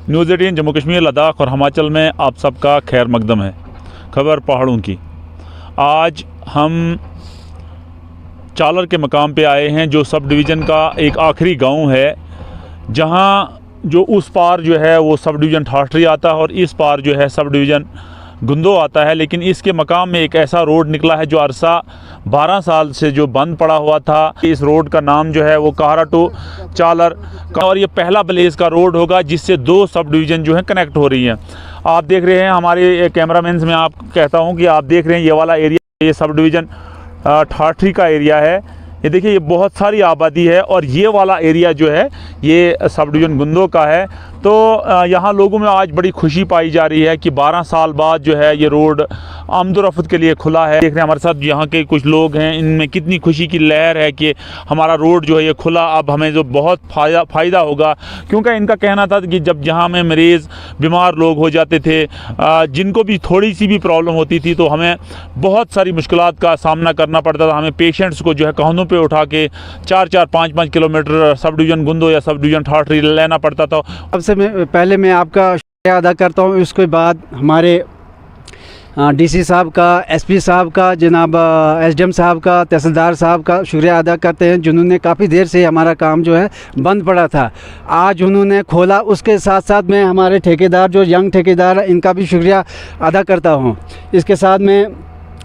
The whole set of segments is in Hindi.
न्यूज़ 18 जम्मू कश्मीर, लद्दाख और हिमाचल में आप सबका खैर मकदम है। खबर पहाड़ों की। आज हम चालर के मकाम पे आए हैं, जो सब डिवीज़न का एक आखिरी गांव है, जहां जो उस पार जो है वो सब डिवीज़न ठाठरी आता है और इस पार जो है सब डिवीज़न गुंदो आता है। लेकिन इसके मकाम में एक ऐसा रोड निकला है जो अरसा 12 साल से जो बंद पड़ा हुआ था। इस रोड का नाम जो है वो काहरा टू चालर, और ये पहला ब्लेज का रोड होगा जिससे 2 सब डिवीज़न जो है कनेक्ट हो रही हैं। आप देख रहे हैं, हमारे कैमरामैन में आप कहता हूँ कि आप देख रहे हैं ये वाला एरिया, ये सब डिवीज़न ठाठरी का एरिया है। ये देखिए, ये बहुत सारी आबादी है और ये वाला एरिया जो है ये सब डिवीज़न गुंदो का है। तो यहाँ लोगों में आज बड़ी खुशी पाई जा रही है कि 12 साल बाद जो है ये रोड आमदोरफ्त के लिए खुला है। देख रहे हैं हमारे साथ यहाँ के कुछ लोग हैं, इनमें कितनी खुशी की लहर है कि हमारा रोड जो है ये खुला। अब हमें जो बहुत फ़ायदा होगा, क्योंकि इनका कहना था कि जब यहाँ में मरीज़ बीमार लोग हो जाते थे, जिनको भी थोड़ी सी भी प्रॉब्लम होती थी, तो हमें बहुत सारी मुश्किलात का सामना करना पड़ता था। हमें पेशेंट्स को जो है कांधों पे उठा के 4-4, 5-5 किलोमीटर सब डिवीज़न गुंदो या सब डिवीज़न ठाठरी लेना पड़ता था। सबसे पहले मैं आपका शुक्रिया अदा करता हूँ। उसके बाद हमारे डीसी साहब का, एसपी साहब का, जनाब एसडीएम साहब का, तहसीलदार साहब का शुक्रिया अदा करते हैं, जिन्होंने काफ़ी देर से हमारा काम जो है बंद पड़ा था, आज उन्होंने खोला। उसके साथ साथ मैं हमारे ठेकेदार, जो यंग ठेकेदार, इनका भी शुक्रिया अदा करता हूँ। इसके साथ मैं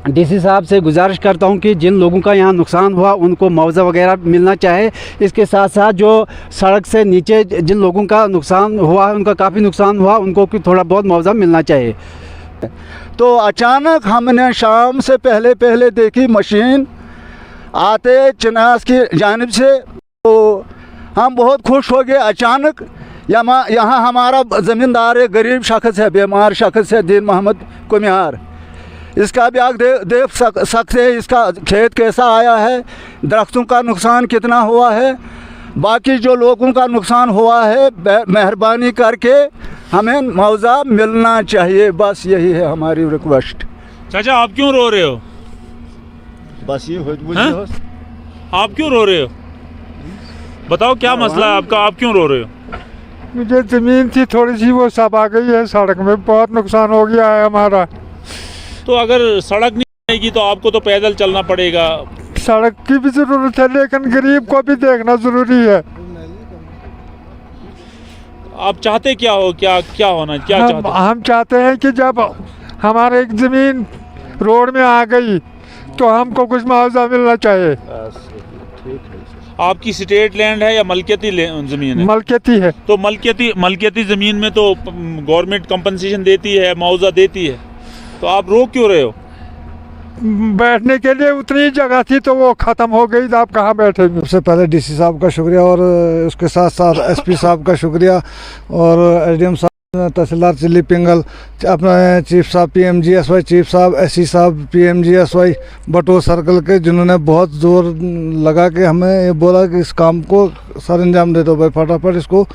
डीसी साहब से गुजारिश करता हूं कि जिन लोगों का यहाँ नुकसान हुआ उनको मुआवजा वगैरह मिलना चाहे। इसके साथ साथ जो सड़क से नीचे जिन लोगों का नुकसान हुआ, उनका काफ़ी नुकसान हुआ, उनको भी थोड़ा बहुत मुआवजा मिलना चाहिए। तो अचानक हमने शाम से पहले देखी मशीन आते चिनास की जानिब से, तो हम बहुत खुश हो गए। अचानक यहाँ हमारा ज़मींदार एक गरीब शख्स है, बीमार शख्स है, दीन मोहम्मद कुम्हार। इसका भी आप देख सकते हैं, इसका खेत कैसा आया है, दरख्तों का नुकसान कितना हुआ है, बाकी जो लोगों का नुकसान हुआ है, मेहरबानी करके हमें मुआवजा मिलना चाहिए। बस यही है हमारी रिक्वेस्ट। चाचा, आप क्यों रो रहे हो? बस ये हो, आप क्यों रो रहे हो? बताओ क्या मसला है आपका, आप क्यों रो रहे हो? मुझे ज़मीन थी थोड़ी सी, वो सब आ गई है, सड़क में बहुत नुकसान हो गया है हमारा। तो अगर सड़क नहीं रहेगी तो आपको तो पैदल चलना पड़ेगा। सड़क की भी ज़रूरत है, लेकिन गरीब को भी देखना ज़रूरी है। आप चाहते क्या हो, क्या होना, क्या चाहते? हम चाहते हैं कि जब हमारे एक ज़मीन रोड में आ गई तो हमको कुछ मुआवजा मिलना चाहिए। आपकी स्टेट लैंड है या मलकियती ज़मीन है? मलकियती है। तो मलकियती ज़मीन में तो गवर्नमेंट कंपनसेशन देती है, मुआवजा देती है, तो आप रो क्यों रहे हो? बैठने के लिए उतनी जगह थी तो वो ख़त्म हो गई, तो आप कहाँ बैठेंगे। सबसे पहले डीसी साहब का शुक्रिया और उसके साथ साथ एसपी साहब का शुक्रिया, और एसडीएम साहब, तहसीलदार चिल्ली पिंगल, अपना चीफ साहब PMGSY चीफ साहब, SC साहब PMGSY बटोर सर्कल के, जिन्होंने बहुत ज़ोर लगा के हमें ये बोला कि इस काम को सर अंजाम दे दो भाई, फटाफट इसको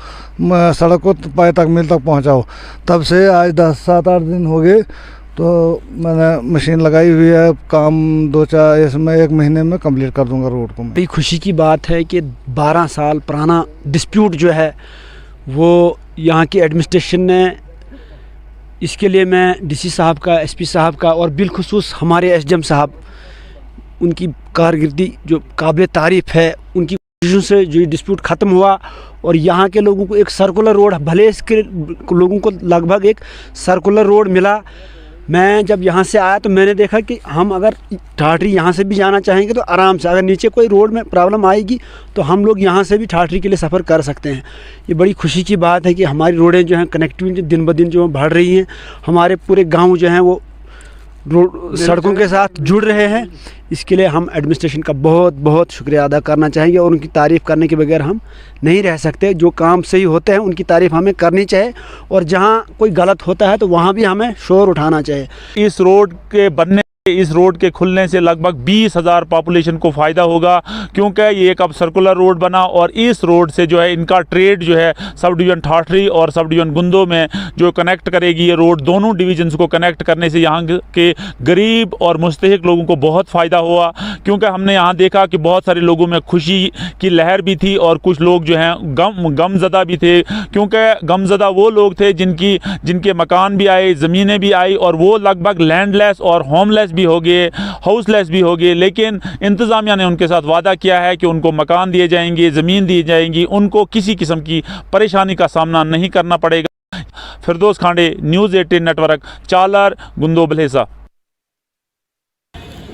सड़क को पाए तक मिल तक पहुँचाओ। तब से आज 10-7-8 दिन हो गए, तो मैंने मशीन लगाई हुई है। काम 2-4 इसमें 1 महीने में कंप्लीट कर दूंगा रोड को। बड़ी खुशी की बात है कि 12 साल पुराना डिस्प्यूट जो है वो यहाँ की एडमिनिस्ट्रेशन ने, इसके लिए मैं डीसी साहब का, एसपी साहब का और बिलखुसूस हमारे एसडीएम साहब, उनकी कारकर्दगी जो काबिल तारीफ़ है, उनकी कोशिशों से जो डिस्प्यूट ख़त्म हुआ और यहाँ के लोगों को एक सर्कुलर रोड, भले इसके लोगों को लगभग एक सर्कुलर रोड मिला। मैं जब यहाँ से आया तो मैंने देखा कि हम अगर ठाठरी यहाँ से भी जाना चाहेंगे तो आराम से, अगर नीचे कोई रोड में प्रॉब्लम आएगी तो हम लोग यहाँ से भी ठाठरी के लिए सफ़र कर सकते हैं। ये बड़ी खुशी की बात है कि हमारी रोडें जो हैं कनेक्टिविटी दिन ब दिन जो बढ़ रही हैं, हमारे पूरे गांव जो हैं वो रोड सड़कों के साथ जुड़ रहे हैं। इसके लिए हम एडमिनिस्ट्रेशन का बहुत बहुत शुक्रिया अदा करना चाहेंगे और उनकी तारीफ़ करने के बगैर हम नहीं रह सकते। जो काम सही होते हैं उनकी तारीफ़ हमें करनी चाहिए, और जहां कोई गलत होता है तो वहां भी हमें शोर उठाना चाहिए। इस रोड के बनने इस रोड के खुलने से लगभग 20,000 पॉपुलेशन को फ़ायदा होगा, क्योंकि ये एक अब सर्कुलर रोड बना और इस रोड से जो है इनका ट्रेड जो है सब डिवीज़न ठाठरी और सब डिवीज़न गुंदो में जो कनेक्ट करेगी, ये रोड दोनों डिवीजन्स को कनेक्ट करने से यहाँ के गरीब और मुस्तहिक लोगों को बहुत फ़ायदा हुआ। क्योंकि हमने यहाँ देखा कि बहुत सारे लोगों में खुशी की लहर भी थी और कुछ लोग जो हैं गमज़दा भी थे, क्योंकि गमज़दा वो लोग थे जिनके मकान भी आए, ज़मीनें भी आई और वो लगभग लैंडलेस और होमलेस भी हो गए, हाउसलेस भी हो गए। लेकिन इंतज़ामिया ने उनके साथ वादा किया है कि उनको मकान दिए जाएंगे, ज़मीन दी जाएंगी, उनको किसी किस्म की परेशानी का सामना नहीं करना पड़ेगा। फिरदौस खांडे, न्यूज़ 18 नेटवर्क, चालर, गुंदो बल्हेसा।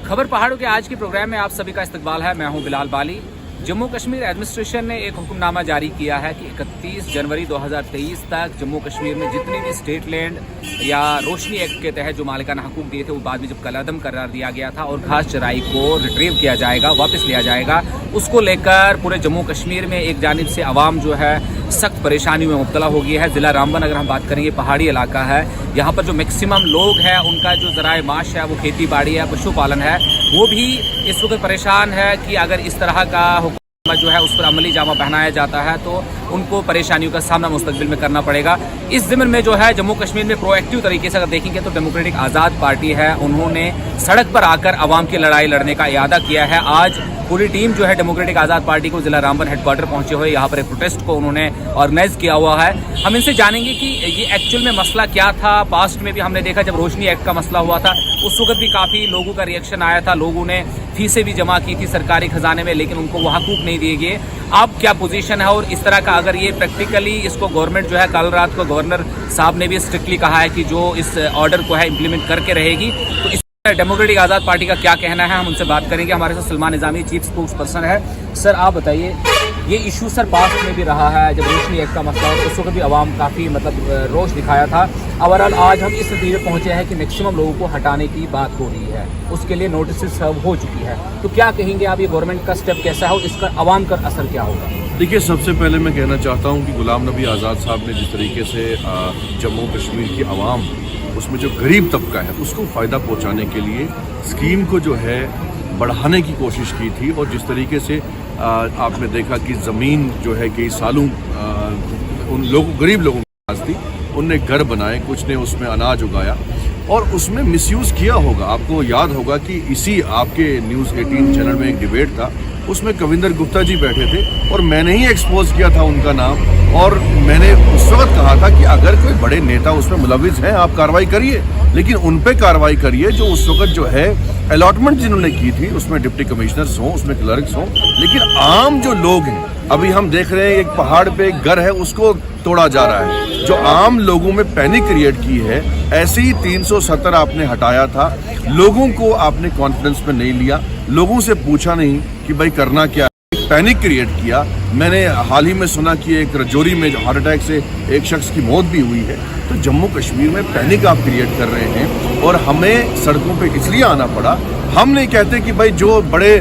खबर पहाड़ों के आज के प्रोग्राम में आप सभी का इस्तकबाल है। मैं हूं बिलाल बाली। जम्मू कश्मीर एडमिनिस्ट्रेशन ने एक हुक्मनामा जारी किया है कि 31 जनवरी 2023 तक जम्मू कश्मीर में जितने भी स्टेट लैंड या रोशनी एक्ट के तहत जो मालिकाना हकूक दिए थे वो बाद में जब कलअदम करार दिया गया था और घास चराई को रिट्रीव किया जाएगा, वापस लिया जाएगा, उसको लेकर पूरे जम्मू कश्मीर में एक जानिब से आवाम जो है सख्त परेशानी में मुब्तला हो गई है। ज़िला रामबन अगर हम बात करेंगे पहाड़ी इलाका है, यहाँ पर जो मैक्सिमम लोग हैं उनका जो ज़राए माश है वो खेती बाड़ी है, पशुपालन है, वो भी इस वक्त परेशान है कि अगर इस तरह का हुक्म जो है उस पर अमली जामा पहनाया जाता है तो उनको परेशानियों का सामना मुस्तकबिल में करना पड़ेगा। इस ज़िम्न में जो है जम्मू कश्मीर में प्रोएक्टिव तरीके से अगर देखेंगे तो डेमोक्रेटिक आज़ाद पार्टी है, उन्होंने सड़क पर आकर आवाम की लड़ाई लड़ने का इरादा किया है। आज पूरी टीम जो है डेमोक्रेटिक आज़ाद पार्टी को ज़िला रामबन हेडक्वार्टर पहुंचे हुए यहाँ पर एक प्रोटेस्ट को उन्होंने ऑर्गेनाइज किया हुआ है। हम इनसे जानेंगे कि ये एक्चुअल में मसला क्या था। पास्ट में भी हमने देखा जब रोशनी एक्ट का मसला हुआ था उस वक्त भी काफ़ी लोगों का रिएक्शन आया था, लोगों ने फीसें भी जमा की थी सरकारी खजाने में, लेकिन उनको वो हकूक नहीं दिए गए। अब क्या पोजीशन है और इस तरह का अगर ये प्रैक्टिकली इसको गवर्नमेंट जो है, कल रात को गवर्नर साहब ने भी स्ट्रिक्टली कहा है कि जो इस ऑर्डर को है इम्प्लीमेंट करके रहेगी, तो इस डेमोक्रेटिक आज़ाद पार्टी का क्या कहना है, हम उनसे बात करेंगे। हमारे साथ सलमान निज़ामी चीफ स्पोक्स पर्सन है। सर आप बताइए, ये इशू सर पास्ट में भी रहा है, जब रोशनी एक्ट का मसला है उस वक्त भी आवाम काफ़ी रोष दिखाया था। ओवरऑल आज हम इस नतीजे पहुंचे हैं कि मैक्सिमम लोगों को हटाने की बात हो रही है, उसके लिए नोटिस सर्व हो चुकी है, तो क्या कहेंगे आप, ये गवर्नमेंट का स्टेप कैसा है और इसका आवाम का असर क्या होगा? देखिए, सबसे पहले मैं कहना चाहता हूं कि गुलाम नबी आज़ाद साहब ने जिस तरीके से जम्मू कश्मीर की आवाम, उसमें जो गरीब तबका है उसको फ़ायदा पहुंचाने के लिए स्कीम को जो है बढ़ाने की कोशिश की थी। और जिस तरीके से आपने देखा कि ज़मीन जो है कई सालों उन लोगों, गरीब लोगों के पास थी, उनने घर बनाए, कुछ ने उसमें अनाज उगाया और उसमें मिसयूज़ किया होगा। आपको याद होगा कि इसी आपके न्यूज़ 18 चैनल में एक डिबेट था, उसमें कविंदर गुप्ता जी बैठे थे और मैंने ही एक्सपोज किया था उनका नाम, और मैंने उस वक्त कहा था कि अगर कोई बड़े नेता उसमें मुलविस हैं आप कार्रवाई करिए, लेकिन उन पे कार्रवाई करिए जो उस वक्त जो है अलॉटमेंट जिन्होंने की थी उसमें डिप्टी कमिश्नर्स हों, उसमें क्लर्क्स हों, लेकिन आम जो लोग हैं, अभी हम देख रहे हैं एक पहाड़ पे एक घर है उसको तोड़ा जा रहा है, जो आम लोगों में पैनिक क्रिएट की है। ऐसे ही 370 आपने हटाया था, लोगों को आपने कॉन्फिडेंस में नहीं लिया, लोगों से पूछा नहीं कि भाई करना क्या, पैनिक क्रिएट किया। मैंने हाल ही में सुना कि एक रजौरी में हार्ट अटैक से एक शख्स की मौत भी हुई है। तो जम्मू कश्मीर में पैनिक आप क्रिएट कर रहे हैं और हमें सड़कों पे इसलिए आना पड़ा। हम नहीं कहते कि भाई जो बड़े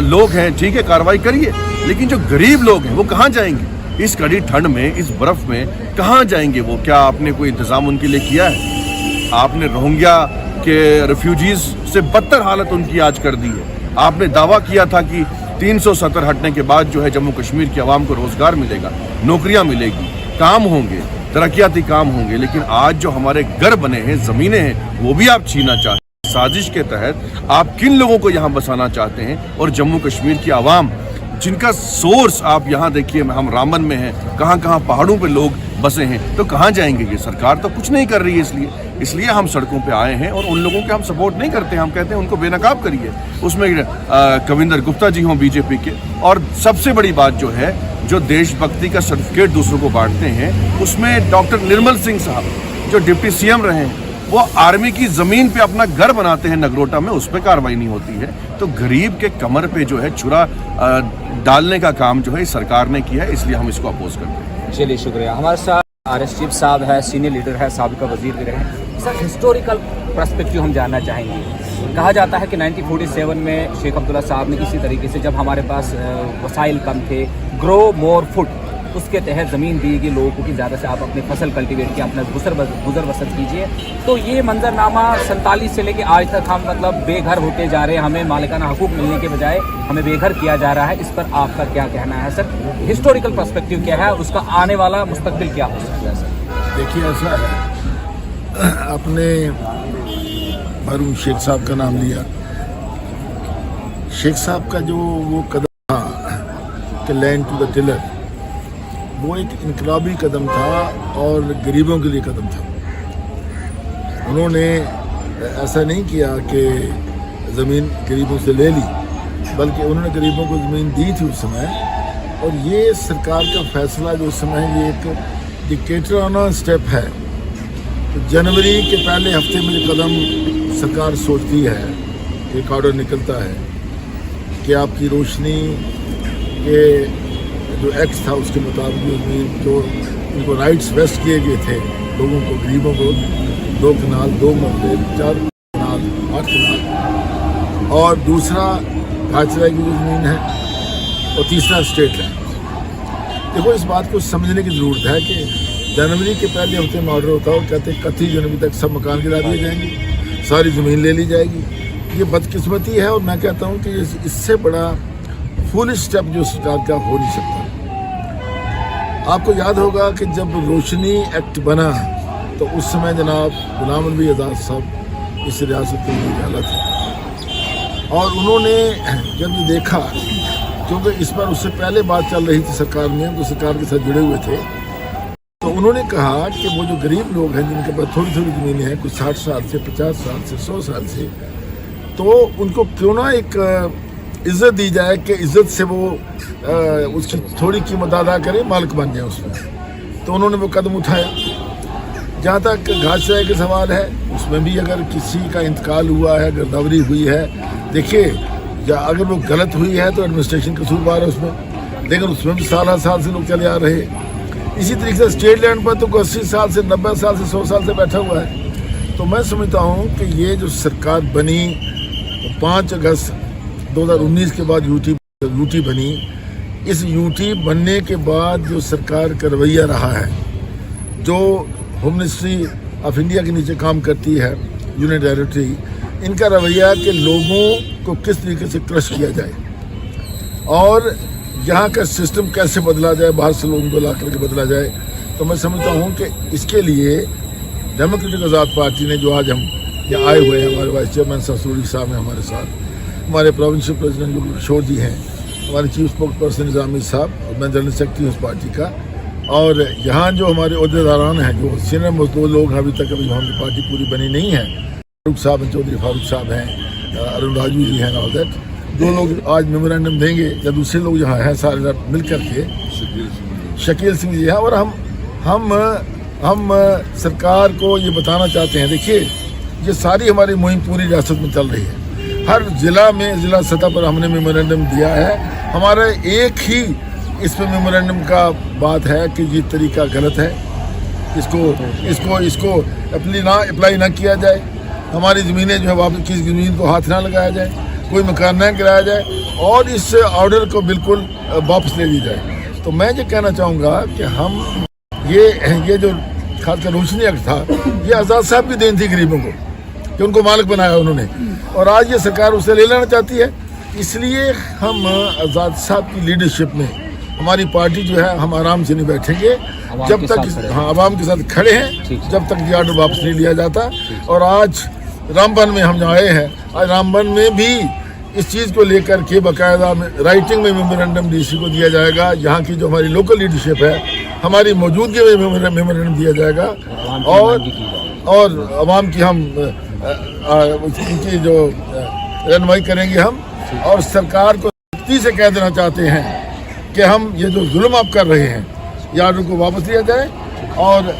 लोग हैं ठीक है कार्रवाई करिए, लेकिन जो गरीब लोग हैं वो कहाँ जाएंगे इस कड़ी ठंड में, इस बर्फ में कहाँ जाएंगे वो? क्या आपने कोई इंतजाम उनके लिए किया है? आपने रोहिंग्या के रेफ्यूजीज से बदतर हालत उनकी आज कर दी है। आपने दावा किया था कि 370 हटने के बाद जो है जम्मू कश्मीर की आवाम को रोजगार मिलेगा, नौकरियां मिलेगी, काम होंगे, तरक्याती काम होंगे, लेकिन आज जो हमारे घर बने हैं, जमीनें हैं, वो भी आप छीनना चाहते हैं। साजिश के तहत आप किन लोगों को यहाँ बसाना चाहते हैं? और जम्मू कश्मीर की आवाम जिनका सोर्स आप यहाँ देखिए, हम रामबन में हैं, कहाँ कहाँ पहाड़ों पे लोग बसे हैं, तो कहाँ जाएंगे ये? सरकार तो कुछ नहीं कर रही है, इसलिए हम सड़कों पे आए हैं और उन लोगों के हम सपोर्ट नहीं करते, हम कहते हैं उनको बेनकाब करिए। उसमें कविंदर गुप्ता जी हों बीजेपी के, और सबसे बड़ी बात जो है, जो देशभक्ति का सर्टिफिकेट दूसरों को बांटते हैं, उसमें डॉक्टर निर्मल सिंह साहब जो डिप्टी सीएम रहे हैं, वो आर्मी की जमीन पे अपना घर बनाते हैं नगरोटा में, उस पर कार्रवाई नहीं होती है। तो गरीब के कमर पे जो है छुरा डालने का काम जो है सरकार ने किया है, इसलिए हम इसको अपोज करते हैं। चलिए शुक्रिया। हमारे साथ आरएस चीफ साहब है, सीनियर लीडर है, साबिका वजीर भी रहे। सर हिस्टोरिकल पर्सपेक्टिव हम जानना चाहेंगे। कहा जाता है कि 1947 में शेख अब्दुल्ला साहब ने इसी तरीके से, जब हमारे पास वसाइल कम थे, ग्रो मोर फूड, उसके तहत ज़मीन दी गई लोगों को कि ज़्यादा से आप अपनी फसल कल्टीवेट की अपना गुजर बसर कीजिए। तो ये मंजरनामा 47 से लेके आज तक हम मतलब बेघर होते जा रहे हैं, हमें मालिकाना हकूक मिलने के बजाय हमें बेघर किया जा रहा है। इस पर आपका क्या कहना है सर? हिस्टोरिकल पर्सपेक्टिव क्या है, उसका आने वाला मुस्तकबिल क्या हो सकता है सर? देखिए, ऐसा है, आपने मरहूम शेख साहब का नाम लिया। शेख साहब का जो वो कदम था कि लैंड टू द टिलर, वो एक इनकलाबी कदम था और गरीबों के लिए कदम था। उन्होंने ऐसा नहीं किया कि ज़मीन गरीबों से ले ली, बल्कि उन्होंने गरीबों को ज़मीन दी थी उस समय। और ये सरकार का फैसला जो उस समय ये एक डिक्टेटराना स्टेप है। तो जनवरी के पहले हफ्ते में जो कदम सरकार सोचती है कि एक ऑर्डर निकलता है कि आपकी रोशनी के जो एक्ट था उसके मुताबिक जो उनको राइट्स वेस्ट किए गए थे लोगों को, गरीबों को, 2 कनाल, 2 मरले, 4 कनाल, 8 कनाल, और दूसरा घाचराई की जो ज़मीन है, और तीसरा स्टेट लैंड। देखो, इस बात को समझने की ज़रूरत है कि जनवरी के पहले हफ्ते में ऑर्डर होता है और कहते हैं 31 जनवरी तक सब मकान गिरा दिए जाएंगे, सारी ज़मीन ले ली जाएगी। ये बदकिस्मती है और मैं कहता हूँ कि इससे बड़ा फुलिश स्टेप जो सरकार का हो नहीं सकता। आपको याद होगा कि जब रोशनी एक्ट बना तो उस समय जनाब गुलाम नबी आज़ाद साहब इस रियासत के लिए हालत है, और उन्होंने जब ये देखा, क्योंकि इस पर उससे पहले बात चल रही थी सरकार में, तो सरकार के साथ जुड़े हुए थे, तो उन्होंने कहा कि वो जो गरीब लोग हैं जिनके पास थोड़ी थोड़ी ज़मीनें हैं, कुछ 60 साल से, 50 साल से, 100 साल से, तो उनको क्यों ना एक इज़्ज़त दी जाए कि इज़्ज़त से वो उसकी थोड़ी कीमत अदा करे, मालिक बन जाए उसमें। तो उन्होंने वो कदम उठाया। जहाँ तक घासराई का सवाल है, उसमें भी अगर किसी का इंतकाल हुआ है, गिरदावरी हुई है, देखिए, या अगर वो गलत हुई है तो एडमिनिस्ट्रेशन कसूरवार है उसमें, लेकिन उसमें भी साल से लोग चले आ रहे। इसी तरीके से स्टेट लैंड पर तो 80 साल से, 90 साल से, 100 साल से बैठा हुआ है। तो मैं समझता हूँ कि ये जो सरकार बनी 5 अगस्त 2019 के बाद यूटी बनी, इस यूटी बनने के बाद जो सरकार का रवैया रहा है, जो होम मिनिस्ट्री ऑफ इंडिया के नीचे काम करती है, यूनियन टेरिटरी, इनका रवैया कि लोगों को किस तरीके से क्रश किया जाए और यहाँ का सिस्टम कैसे बदला जाए, बाहर से लोगों को ला करके बदला जाए। तो मैं समझता हूँ कि इसके लिए डेमोक्रेटिक आज़ाद पार्टी ने, जो आज हम यहाँ आए हुए हैं, हमारे वाइस चेयरमैन ससूरी साहब हैं हमारे साथ, हमारे प्रोविंशियल प्रेसिडेंट जो किशोर जी हैं, हमारे चीफ स्पोक्स पर्सन निज़ामी साहब, और मैं जनरल सेक्रेटरी हूँ उस पार्टी का, और यहाँ जो हमारे अहदेदारान हैं, जो सीनियर मजदूर लोग हैं, अभी तक अभी हमारी पार्टी पूरी बनी नहीं है, फारूक साहब हैं, चौधरी फारूक साहब हैं, अरुण राजू जी हैं, ऑल दैट, जो लोग आज मेमोरेंडम देंगे, या दूसरे लोग यहाँ हैं सारे मिल करके, शकील सिंह जी हैं। और हम सरकार को ये बताना चाहते हैं, देखिए, ये सारी हमारी मुहिम पूरी रियासत में चल रही है। हर ज़िला में, ज़िला सतह पर हमने मेमोरेंडम दिया है। हमारा एक ही इस पर मेमोरेंडम का बात है कि ये तरीका गलत है, इसको अप्लाई ना किया जाए, हमारी ज़मीनें जो है वापस, किसी ज़मीन को हाथ ना लगाया जाए, कोई मकान ना गिराया जाए, और इस ऑर्डर को बिल्कुल वापस ले ली जाए। तो मैं ये कहना चाहूँगा कि हम ये जो खासकर रोशनी एक्ट था, ये आज़ाद साहब की देन थी गरीबों को, कि उनको मालिक बनाया उन्होंने, और आज ये सरकार उसे ले लेना चाहती है। इसलिए हम आज़ाद साहब की लीडरशिप में हमारी पार्टी जो है, हम आराम से नहीं बैठेंगे जब तक, हाँ, आवाम के साथ खड़े हैं, जब तक ये ऑर्डर वापस नहीं लिया जाता। और आज रामबन में हम आए हैं, आज रामबन में भी इस चीज़ को लेकर के बाकायदा राइटिंग में मेमोरेंडम डीसी को दिया जाएगा। यहाँ की जो हमारी लोकल लीडरशिप है, हमारी मौजूदगी में मेमोरेंडम दिया जाएगा, और आवाम की हम उनकी जो रहनुमाई करेंगे हम, और सरकार को सख्ती से कह देना चाहते हैं कि हम ये जो जुल्म आप कर रहे हैं, ये ऑर्डर को वापस लिया जाए, और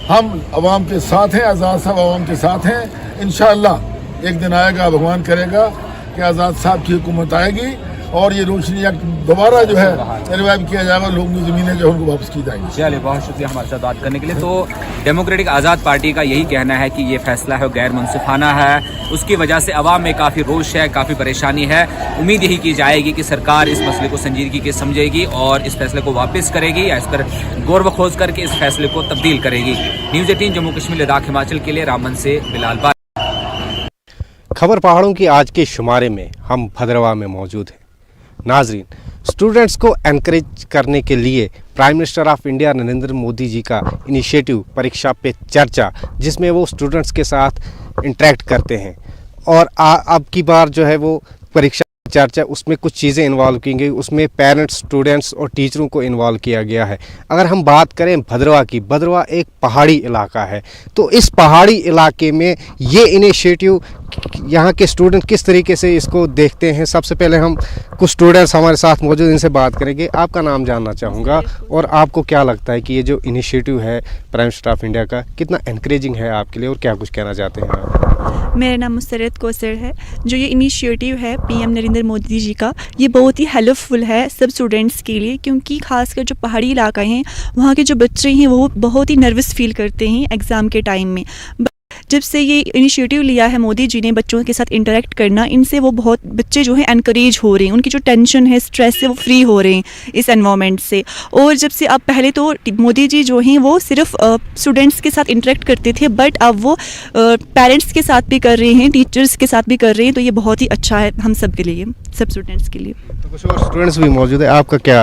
हम आवाम के साथ हैं, आज़ाद साहब आवाम के साथ हैं। इंशाअल्लाह एक दिन आएगा, भगवान करेगा कि आज़ाद साहब की हुकूमत आएगी और ये रोशनी एक्ट दोबारा जो है रिवाइव किया जाएगा, लोगों की ज़मीनें जो है उनको वापस की जाएंगी। चलिए, बहुत शुक्रिया हमारे साथ बात करने के लिए। तो डेमोक्रेटिक आज़ाद पार्टी का यही कहना है कि ये फैसला है गैर मुनसिफाना है, उसकी वजह से अवाम में काफ़ी रोष है, काफ़ी परेशानी है। उम्मीद यही की जाएगी कि सरकार इस मसले को संजीदगी के समझेगी और इस फैसले को वापस करेगी या इस पर गौर व खोज करके इस फैसले को तब्दील करेगी। न्यूज़ 18 जम्मू कश्मीर लद्दाख हिमाचल के लिए रामबन से बिलाल बाली। खबर पहाड़ों की आज के शुमारे में हम भद्रवाह में मौजूद हैं। नाजरीन, स्टूडेंट्स को एनकरेज करने के लिए prime minister of India Narendra Modi ji का इनिशिएटिव परीक्षा पे चर्चा, जिसमें वो स्टूडेंट्स के साथ इंटरेक्ट करते हैं और अब की बार जो है वो परीक्षा चर्चा उसमें कुछ चीज़ें इन्वॉल्व की गई, उसमें पेरेंट्स, स्टूडेंट्स और टीचरों को इन्वॉल्व किया गया है। अगर हम बात करें भद्रवाह की, भद्रवाह एक पहाड़ी इलाका है, तो इस पहाड़ी इलाके में ये इनिशिएटिव यहाँ के स्टूडेंट किस तरीके से इसको देखते हैं। सबसे पहले हम कुछ स्टूडेंट्स हमारे साथ मौजूद, इनसे बात करेंगे। आपका नाम जानना चाहूँगा और आपको क्या लगता है कि ये जो इनिशिएटिव है प्राइम मिनिस्टर ऑफ इंडिया का, कितना एनकरेजिंग है आपके लिए और क्या कुछ कहना चाहते हैं आप? मेरा नाम मुसरत कौसर है। जो ये इनिशिएटिव है पीएम नरेंद्र मोदी जी का, ये बहुत ही हेल्पफुल है सब स्टूडेंट्स के लिए, क्योंकि खासकर जो पहाड़ी इलाका हैं वहाँ के जो बच्चे हैं वो बहुत ही नर्वस फील करते हैं एग्ज़ाम के टाइम में। जब से ये इनिशिएटिव लिया है मोदी जी ने बच्चों के साथ इंटरेक्ट करना, इनसे वो बहुत बच्चे जो हैं एनकरेज हो रहे हैं, उनकी जो टेंशन है, स्ट्रेस से वो फ्री हो रहे हैं इस एनवायरनमेंट से। और जब से अब पहले तो मोदी जी जो हैं वो सिर्फ स्टूडेंट्स के साथ इंटरेक्ट करते थे, बट अब वो पेरेंट्स के साथ भी कर रहे हैं, टीचर्स के साथ भी कर रहे हैं। तो ये बहुत ही अच्छा है हम सब के लिए, सब स्टूडेंट्स के लिए। तो कुछ और स्टूडेंट्स भी मौजूद है, आपका क्या,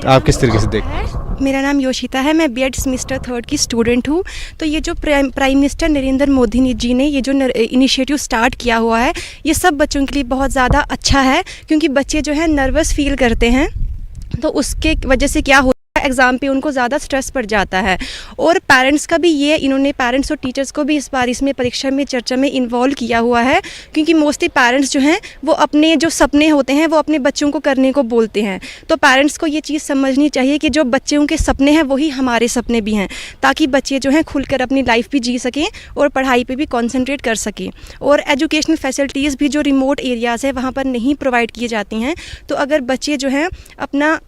आप किस तरीके से देखते हैं? मेरा नाम योशिता है, मैं बीएड सेमेस्टर 3 की स्टूडेंट हूँ। तो ये जो प्राइम मिनिस्टर नरेंद्र मोदी जी ने ये जो इनिशिएटिव स्टार्ट किया हुआ है, ये सब बच्चों के लिए बहुत ज़्यादा अच्छा है, क्योंकि बच्चे जो है नर्वस फील करते हैं, तो उसके वजह से क्या होता है एग्ज़ाम पे उनको ज़्यादा स्ट्रेस पड़ जाता है। और पेरेंट्स का भी ये, इन्होंने पेरेंट्स और टीचर्स को भी इस बार इसमें परीक्षा में चर्चा में इन्वॉल्व किया हुआ है, क्योंकि मोस्टली पेरेंट्स जो हैं वो अपने जो सपने होते हैं वो अपने बच्चों को करने को बोलते हैं। तो पेरेंट्स को ये चीज़ समझनी चाहिए कि जो बच्चों के सपने हैं वही हमारे सपने भी हैं, ताकि बच्चे जो हैं खुलकर अपनी लाइफ भी जी सकें और पढ़ाई पे भी कॉन्सेंट्रेट कर सकें। और एजुकेशनल फैसिलिटीज़ भी जो रिमोट एरियाज़ है वहाँ पर नहीं प्रोवाइड की जाती हैं, तो अगर बच्चे जो हैं अपना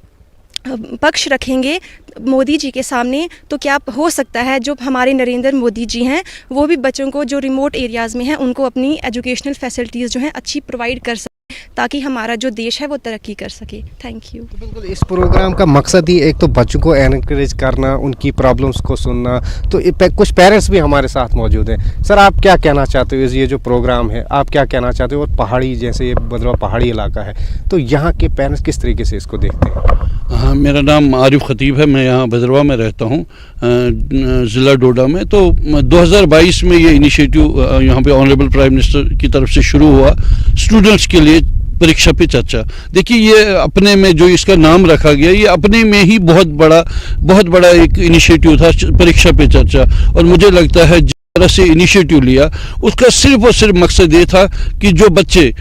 पक्ष रखेंगे मोदी जी के सामने, तो क्या हो सकता है जो हमारे नरेंद्र मोदी जी हैं वो भी बच्चों को जो रिमोट एरियाज़ में हैं उनको अपनी एजुकेशनल फैसिलिटीज़ जो हैं अच्छी प्रोवाइड कर सकें, ताकि हमारा जो देश है वो तरक्की कर सके। Thank you. तो बिल्कुल इस प्रोग्राम का मकसद ही एक तो बच्चों को एनकरेज करना, उनकी प्रॉब्लम्स को सुनना। तो कुछ पेरेंट्स भी हमारे साथ मौजूद हैं। सर, आप क्या कहना चाहते हो, ये जो प्रोग्राम है आप क्या कहना चाहते हो? और पहाड़ी, जैसे ये भद्रवाह पहाड़ी इलाका है, तो यहाँ के पेरेंट्स किस तरीके से इसको देखते हैं? हाँ, मेरा नाम आरिफ खतीब है, मैं यहाँ भद्रवाह में रहता हूँ, ज़िला डोडा में। तो 2022 में ये इनिशिएटिव यहाँ पे ऑनरेबल प्राइम मिनिस्टर की तरफ से शुरू हुआ स्टूडेंट्स के लिए परीक्षा पे चर्चा। देखिए, ये अपने में जो इसका नाम रखा गया, ये अपने में ही बहुत बड़ा एक इनिशिएटिव था, परीक्षा पे चर्चा। और मुझे लगता है तरह से इनिशिएटिव लिया उसका सिर्फ और सिर्फ मकसद ये था कि जो बच्चे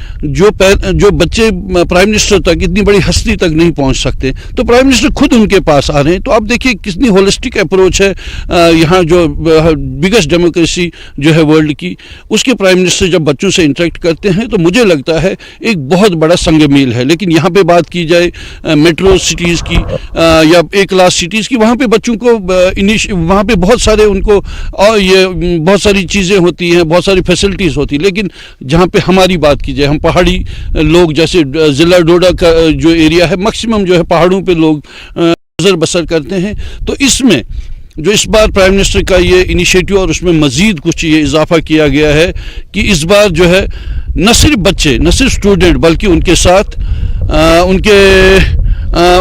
प्राइम मिनिस्टर तक, इतनी बड़ी हस्ती तक नहीं पहुंच सकते, तो प्राइम मिनिस्टर खुद उनके पास आ रहे हैं। तो आप देखिए कितनी होलिस्टिक अप्रोच है। यहाँ जो बिगेस्ट डेमोक्रेसी जो है वर्ल्ड की, उसके प्राइम मिनिस्टर जब बच्चों से इंटरेक्ट करते हैं तो मुझे लगता है एक बहुत बड़ा संगमील है। लेकिन यहाँ पे बात की जाए मेट्रो सिटीज़ की या ए क्लास सिटीज़ की, वहाँ पे बच्चों को वहाँ पे बहुत सारे उनको ये बहुत सारी चीज़ें होती हैं, बहुत सारी फैसिलिटीज़ होती हैं। लेकिन जहाँ पे हमारी बात की जाए, हम पहाड़ी लोग, जैसे ज़िला डोडा का जो एरिया है, मैक्सिमम जो है पहाड़ों पे लोग गुजर बसर करते हैं। तो इसमें जो इस बार प्राइम मिनिस्टर का ये इनिशिएटिव और उसमें मज़ीद कुछ ये इजाफा किया गया है कि इस बार जो है न सिर्फ बच्चे, न सिर्फ स्टूडेंट, बल्कि उनके साथ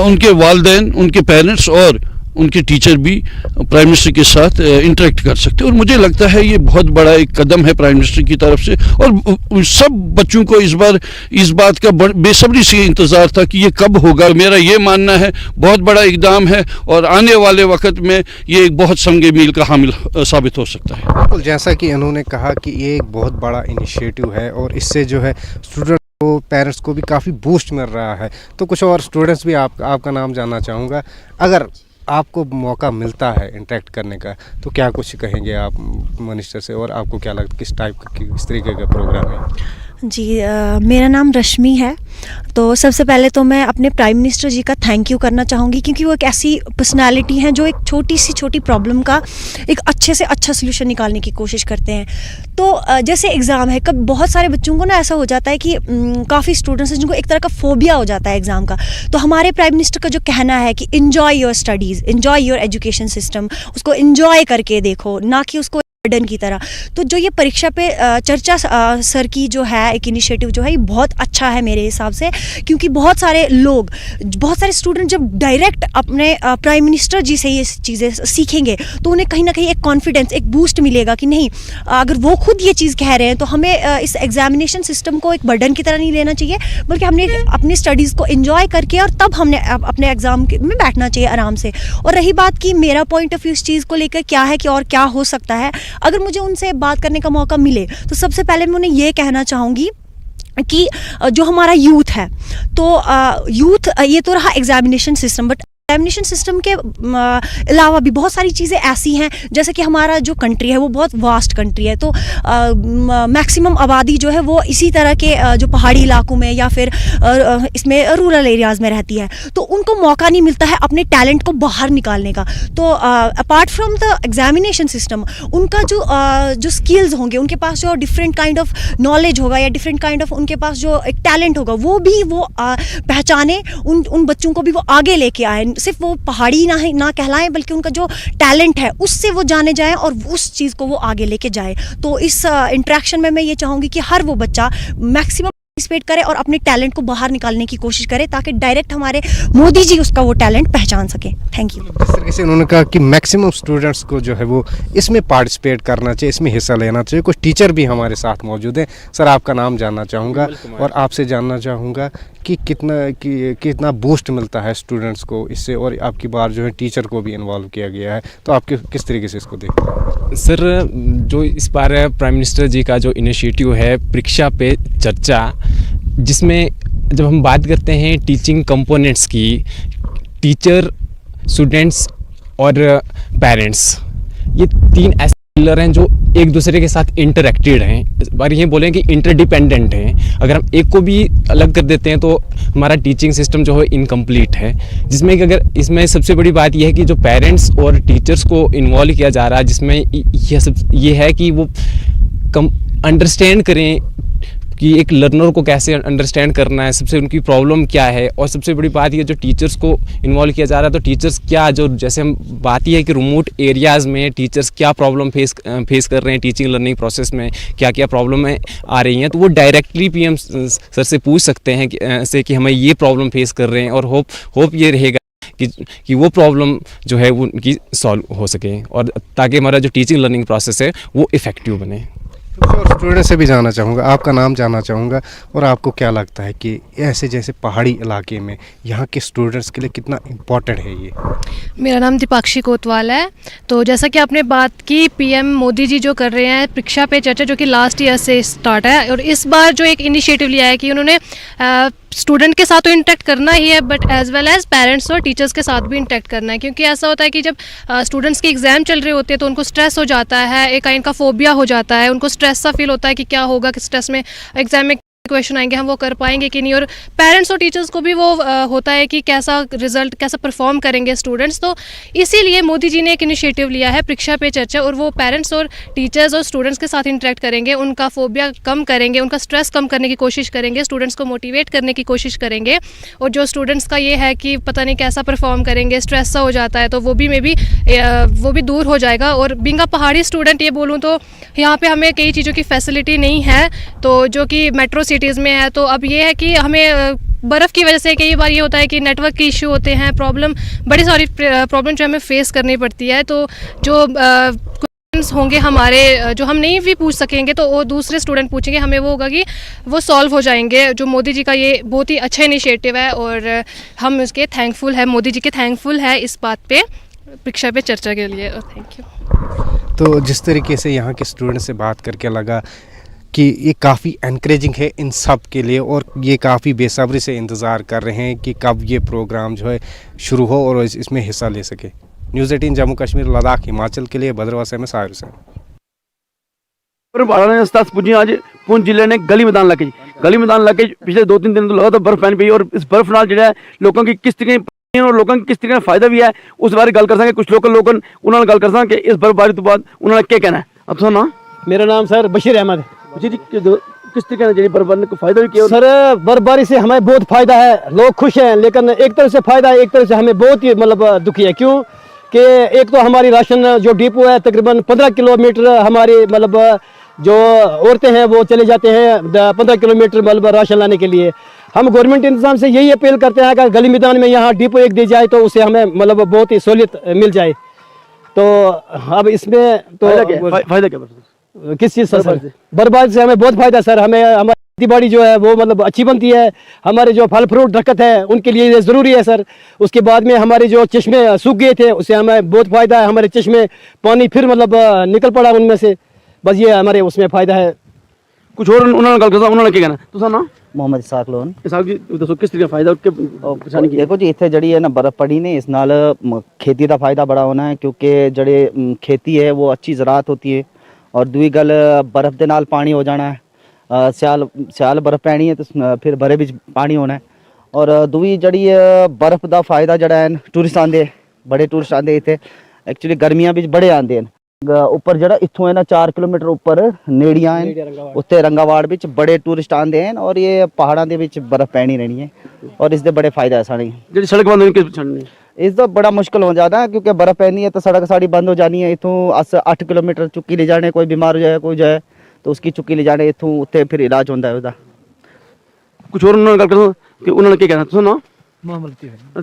उनके वालिदैन, उनके पेरेंट्स और उनके टीचर भी प्राइम मिनिस्टर के साथ इंटरेक्ट कर सकते हैं। और मुझे लगता है ये बहुत बड़ा एक कदम है प्राइम मिनिस्टर की तरफ से। और सब बच्चों को इस बार इस बात का बेसब्री से इंतज़ार था कि ये कब होगा। मेरा ये मानना है बहुत बड़ा इकदाम है और आने वाले वक्त में ये एक बहुत संगे मील का हामिल साबित हो सकता है। बिल्कुल, जैसा कि इन्होंने कहा कि ये एक बहुत बड़ा इनिशिएटिव है और इससे जो है स्टूडेंट को, पेरेंट्स को भी काफ़ी बूस्ट मिल रहा है। तो कुछ और स्टूडेंट्स भी आपका नाम जानना चाहूँगा। अगर आपको मौका मिलता है इंटरेक्ट करने का, तो क्या कुछ कहेंगे आप मिनिस्टर से, और आपको क्या लगता है किस टाइप का, किस तरीके का प्रोग्राम है? जी मेरा नाम रश्मि है। तो सबसे पहले तो मैं अपने प्राइम मिनिस्टर जी का थैंक यू करना चाहूँगी, क्योंकि वो एक ऐसी पर्सनालिटी हैं जो एक छोटी प्रॉब्लम का एक अच्छे से अच्छा सलूशन निकालने की कोशिश करते हैं। तो जैसे एग्ज़ाम है, कब बहुत सारे बच्चों को ना ऐसा हो जाता है कि काफ़ी स्टूडेंट्स हैं जिनको एक तरह का फोबिया हो जाता है एग्ज़ाम का। तो हमारे प्राइम मिनिस्टर का जो कहना है कि enjoy your studies, enjoy your education system, उसको इन्जॉय करके देखो, ना कि उसको बर्डन की तरह। तो जो ये परीक्षा पे चर्चा सर की जो है एक इनिशिएटिव जो है, ये बहुत अच्छा है मेरे हिसाब से, क्योंकि बहुत सारे लोग, बहुत सारे स्टूडेंट जब डायरेक्ट अपने प्राइम मिनिस्टर जी से ये चीज़ें सीखेंगे तो उन्हें कहीं ना कहीं एक कॉन्फिडेंस, एक बूस्ट मिलेगा कि नहीं, अगर वो खुद ये चीज़ कह रहे हैं तो हमें इस एग्जामिनेशन सिस्टम को एक बर्डन की तरह नहीं लेना चाहिए, बल्कि हमने अपनी स्टडीज़ को इन्जॉय करके और तब हमने अपने एग्ज़ाम में बैठना चाहिए आराम से। और रही बात कि मेरा पॉइंट ऑफ व्यू इस चीज़ को लेकर क्या है कि और क्या हो सकता है, अगर मुझे उनसे बात करने का मौका मिले तो सबसे पहले मैं उन्हें ये कहना चाहूँगी कि जो हमारा यूथ है, तो यूथ ये तो रहा examination system, but examination system के अलावा भी बहुत सारी चीज़ें ऐसी हैं, जैसे कि हमारा जो कंट्री है वो बहुत वास्ट कंट्री है। तो मैक्सिमम आबादी जो है वो इसी तरह के जो पहाड़ी इलाकों में या फिर इसमें रूरल एरियाज़ में रहती है, तो उनको मौका नहीं मिलता है अपने टैलेंट को बाहर निकालने का। तो apart from the examination system, उनका जो स्किल्स होंगे, उनके पास जो डिफरेंट काइंड ऑफ नॉलेज होगा या डिफरेंट काइंड ऑफ उनके पास जो एक टैलेंट होगा, वो भी वो पहचाने, उन बच्चों को भी वो आगे लेके आए, सिर्फ वो पहाड़ी ना कहलाएं, बल्कि उनका जो टैलेंट है उससे वो जाने जाएं और उस चीज़ को वो आगे लेके जाए। तो इस इंटरेक्शन में मैं ये चाहूँगी कि हर वो बच्चा मैक्सिमम पार्टिसिपेट करे और अपने टैलेंट को बाहर निकालने की कोशिश करे, ताकि डायरेक्ट हमारे मोदी जी उसका वो टैलेंट पहचान सके। Thank you. जिस तरीके से उन्होंने कहा कि मैक्सिमम स्टूडेंट्स को जो है वो इसमें पार्टिसिपेट करना चाहिए, इसमें हिस्सा लेना चाहिए। कुछ टीचर भी हमारे साथ मौजूद हैं। सर, आपका नाम जानना चाहूँगा और आपसे जानना चाहूँगा कि कितना बूस्ट मिलता है स्टूडेंट्स को इससे, और आपकी बार जो है टीचर को भी इन्वॉल्व किया गया है, तो आप किस तरीके से इसको देखते हैं? सर, जो इस बार प्राइम मिनिस्टर जी का जो इनिशिएटिव है परीक्षा पे चर्चा, जिसमें जब हम बात करते हैं टीचिंग कंपोनेंट्स की, टीचर, स्टूडेंट्स और पेरेंट्स, ये तीन ऐसे पिलर हैं जो एक दूसरे के साथ इंटरएक्टेड हैं, और ये बोलें कि इंटरडिपेंडेंट हैं। अगर हम एक को भी अलग कर देते हैं तो हमारा टीचिंग सिस्टम जो है इनकम्प्लीट है। जिसमें कि अगर इसमें सबसे बड़ी बात यह है कि जो पेरेंट्स और टीचर्स को इन्वॉल्व किया जा रहा है, जिसमें ये है कि वो अंडरस्टैंड करें कि एक लर्नर को कैसे अंडरस्टैंड करना है, सबसे उनकी प्रॉब्लम क्या है। और सबसे बड़ी बात ये, जो टीचर्स को इन्वॉल्व किया जा रहा है, तो टीचर्स क्या, जो जैसे हम बात ये है कि रिमोट एरियाज़ में टीचर्स क्या प्रॉब्लम फेस कर रहे हैं, टीचिंग लर्निंग प्रोसेस में क्या क्या प्रॉब्लम आ रही हैं, तो वो डायरेक्टली पीएम सर से पूछ सकते हैं कि हमें ये प्रॉब्लम फेस कर रहे हैं, और होप ये रहेगा कि वो प्रॉब्लम जो है वो उनकी सॉल्व हो सके, और ताकि हमारा जो टीचिंग लर्निंग प्रोसेस है वो इफ़ेक्टिव बने। और स्टूडेंट से भी जानना चाहूँगा, आपका नाम जानना चाहूँगा, और आपको क्या लगता है कि ऐसे जैसे पहाड़ी इलाके में यहाँ के स्टूडेंट्स के लिए कितना इम्पोर्टेंट है ये? मेरा नाम दीपाक्षी कोतवाल है। तो जैसा कि आपने बात की, पीएम मोदी जी जो कर रहे हैं परीक्षा पे चर्चा, जो कि लास्ट ईयर से स्टार्ट है, और इस बार जो एक इनिशिएटिव लिया है कि उन्होंने स्टूडेंट के साथ तो इंटरेक्ट करना ही है, but as well as parents और टीचर्स के साथ भी इंटरेक्ट करना है। क्योंकि ऐसा होता है कि जब स्टूडेंट्स के एग्जाम चल रहे होते हैं तो उनको स्ट्रेस हो जाता है, एक काइंड का फोबिया हो जाता है, उनको स्ट्रेस सा फील होता है कि क्या होगा, कि स्ट्रेस में एग्जाम में क्वेश्चन आएंगे, हम वो कर पाएंगे कि नहीं। और पेरेंट्स और टीचर्स को भी वो होता है कि कैसा रिजल्ट, कैसा परफॉर्म करेंगे स्टूडेंट्स। तो इसीलिए मोदी जी ने एक इनिशिएटिव लिया है परीक्षा पे चर्चा, और वो पेरेंट्स और टीचर्स और स्टूडेंट्स के साथ इंटरेक्ट करेंगे, उनका फोबिया कम करेंगे, उनका स्ट्रेस कम करने की कोशिश करेंगे, स्टूडेंट्स को मोटिवेट करने की कोशिश करेंगे। और जो स्टूडेंट्स का ये है कि पता नहीं कैसा परफॉर्म करेंगे, स्ट्रेस सा हो जाता है, तो वो भी दूर हो जाएगा। और बीइंग अ पहाड़ी स्टूडेंट ये बोलूँ तो यहाँ पर हमें कई चीज़ों की फैसिलिटी नहीं है, तो जो कि मेट्रो सिटीज़ में है। तो अब ये है कि हमें बर्फ़ की वजह से कई बार ये होता है कि नेटवर्क के इशू होते हैं, बड़ी सारी प्रॉब्लम जो हमें फेस करनी पड़ती है। तो जो क्वेश्चंस होंगे हमारे, जो हम नहीं भी पूछ सकेंगे तो वो दूसरे स्टूडेंट पूछेंगे, हमें वो होगा कि वो सॉल्व हो जाएंगे। जो मोदी जी का ये बहुत ही अच्छा इनिशिएटिव है, और हम उसके थैंकफुल है, मोदी जी के थैंकफुल है इस बात पे, परीक्षा पे चर्चा के लिए। Thank you. तो जिस तरीके से यहाँ के स्टूडेंट से बात करके लगा कि ये काफ़ी एनकरेजिंग है इन सब के लिए, और ये काफ़ी बेसब्री से इंतज़ार कर रहे हैं कि कब ये प्रोग्राम जो है शुरू हो और इसमें हिस्सा ले सके। न्यूज़ 18 जम्मू कश्मीर लद्दाख हिमाचल के लिए भद्रवाह से मैं साहिर हुसैन। पुजी आज पुंछ जिले ने गली मैदान इलाके गली मैदान इलाके पिछले 2-3 दिन तो लगातार बर्फ पैनी पई और इस बर्फ नाल जिहड़ा लोगों की किस तरीके और लोगों की किस तरीके फायदा भी है उस बारे गल कर सकें। कुछ लोकल लोगन उन्होंने गल कर सकें कि इस बर्फबारी तो बाद उन्होंने क्या कहना है। अब सुनो ना, मेरा नाम सर बशीर अहमद। जी जी, किस तरीके से बर्फबारी को फायदा भी किया सर? बर्फबारी से हमें बहुत फायदा है, लोग खुश हैं, लेकिन एक तरफ से फायदा है, एक तरफ से हमें बहुत ही मतलब दुखी है। क्यों कि एक तो हमारी राशन जो डिपो है तकरीबन 15 किलोमीटर हमारी मतलब जो औरतें हैं वो चले जाते हैं 15 किलोमीटर मतलब राशन लाने के लिए। हम गवर्नमेंट इंतजाम से यही अपील करते हैं कि गली मैदान में यहाँ डिपो एक दी जाए तो उससे हमें मतलब बहुत ही सहूलियत मिल जाए। तो अब इसमें तो फायदा क्या किस चीज़ सर? बर्फबारी से हमें बहुत फायदा सर। हमें हमारी खेती बाड़ी जो है वो मतलब अच्छी बनती है, हमारे जो फल फ्रूट दरख्त है उनके लिए ये ज़रूरी है सर। उसके बाद में हमारे जो चश्मे सूख गए थे उससे हमें बहुत फ़ायदा है, हमारे चश्मे पानी फिर मतलब निकल पड़ा उनमें से, बस ये हमारे उसमें फ़ायदा है। कुछ और उन्होंने गल करता उन्होंने क्या कहना तो सुनो। मोहम्मद इसाक लोन इसाक जी दसो किस तरीके फायदा उसके परेशानी की? देखो जी इतने जड़ी है ना बर्फ पड़ी ने इस नाल खेती का फायदा बड़ा होना है क्योंकि जड़े खेती है वो अच्छी ज़रात होती है और दूई गल बर्फ के नाल पानी हो जाना है। सियाल बर्फ पैनी है तो फिर बरे भी पानी होना है और दूई जड़ी बर्फ का फायदा जड़ा है टूरिस्ट आते बड़े टूरिस्ट आते इतने एक्चुअली गर्मियां भी बड़े आते हैं उपर जरा इत्थों है ना 4 किलोमीटर उपर नेड़ियां हैं उत्ते रंगावाड़ विच बड़े टूरिस्ट आते हैं और ये पहाड़ों के विच बर्फ पैनी रहनी है और इसके बड़े फायदा है साड़ी जी सड़क बंद होनी किस इसका बड़ा मुश्किल हो जाता है क्योंकि बर्फ पैनी है तो सड़क साड़ी बंद हो जानी है। इतों अस 8 किलोमीटर चुक्की ले जाने कोई बीमार हो जाए कोई जाए तो उसकी चुक्की ले जाने इतों उत्ते फिर इलाज होता है उसका। कुछ और उन्होंने गल करो कि उन्होंने क्या कहना सुनो। मोहम्मद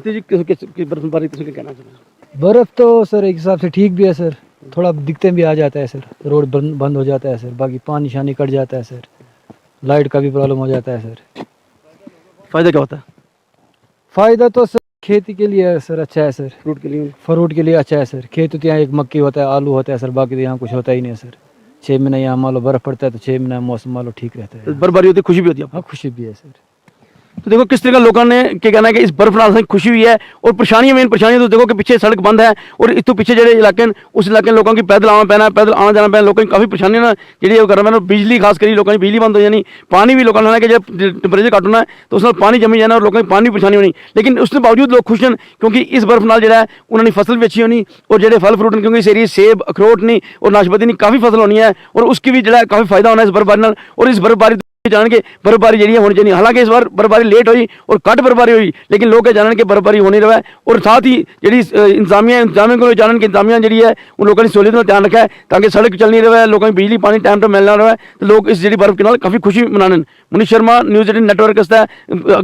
जी किस बर्फबारी तुम क्या कहना चाहते? बर्फ़ तो सर एक हिसाब से ठीक भी है सर, थोड़ा दिक्कतें भी आ जाता है सर, रोड बंद हो जाता है सर, बाकी पानी शानी कट जाता है सर, लाइट का भी प्रॉब्लम हो जाता है सर। फायदा क्या होता है? फ़ायदा तो सर खेती के लिए सर अच्छा है सर, फ्रूट के लिए अच्छा है सर। खेत तो यहाँ एक मक्की होता है आलू होता है सर, बाकी तो यहाँ कुछ होता ही नहीं है सर। 6 महीने यहाँ मान लो बर्फ़ पड़ता है तो 6 महीने मौसम मान लो ठीक रहता है। बर्फबारी होती है खुशी भी होती है? हाँ खुशी भी है सर। तो देखो किस तरह लोगों ने क्या कहना है कि इस बर्फ नाल खुशी हुई है और परेशानियां मेन परेशानियां तो देखो कि पीछे सड़क बंद है और इतों पीछे जो इलाके उस इलाके लोगों की पैदल आना पैना पैदल आना जाना पैना लोगों की काफ़ी परेशानियां ना जी कर रहे हैं। बिजली खास करी लोगों की बिजली बंद हो जानी, पानी भी लोगों ने कि जब टेम्परेचर घट होना है तो उस पानी जमी जाना और लोगों की पानी परेशानी होनी, लेकिन उसके बावजूद लोग खुश हैं क्योंकि इस बर्फ नाल जो है उन्होंने फसल भी अच्छी होनी और जो फल फ्रूट क्योंकि इस एरिए सेब अखरोट नहीं और नाशपाती नहीं काफ़ी फसल होनी है और उसकी भी जो काफ़ी फायदा होना है इस बर्फबारी नाल। और इस बर्फबारी जान के बर्फबारी जी होनी चाहिए, हालांकि इस बार बर्फबारी लेट हुई और घट बर्फबारी हुई लेकिन लोग जान के बर्फबारी होनी रहा है और साथ ही जी इंतजामिया को जानन के इंतजामिया जी है उन लोगों की सहूलियत में ध्यान रखा है ताकि सड़क चलनी रहे, लोगों की बिजली पानी टाइम पर मिलना रहा है तो लोग इस जी बर्फ के नाल काफ़ी खुशी मनाने। Munish Sharma, news 18 network.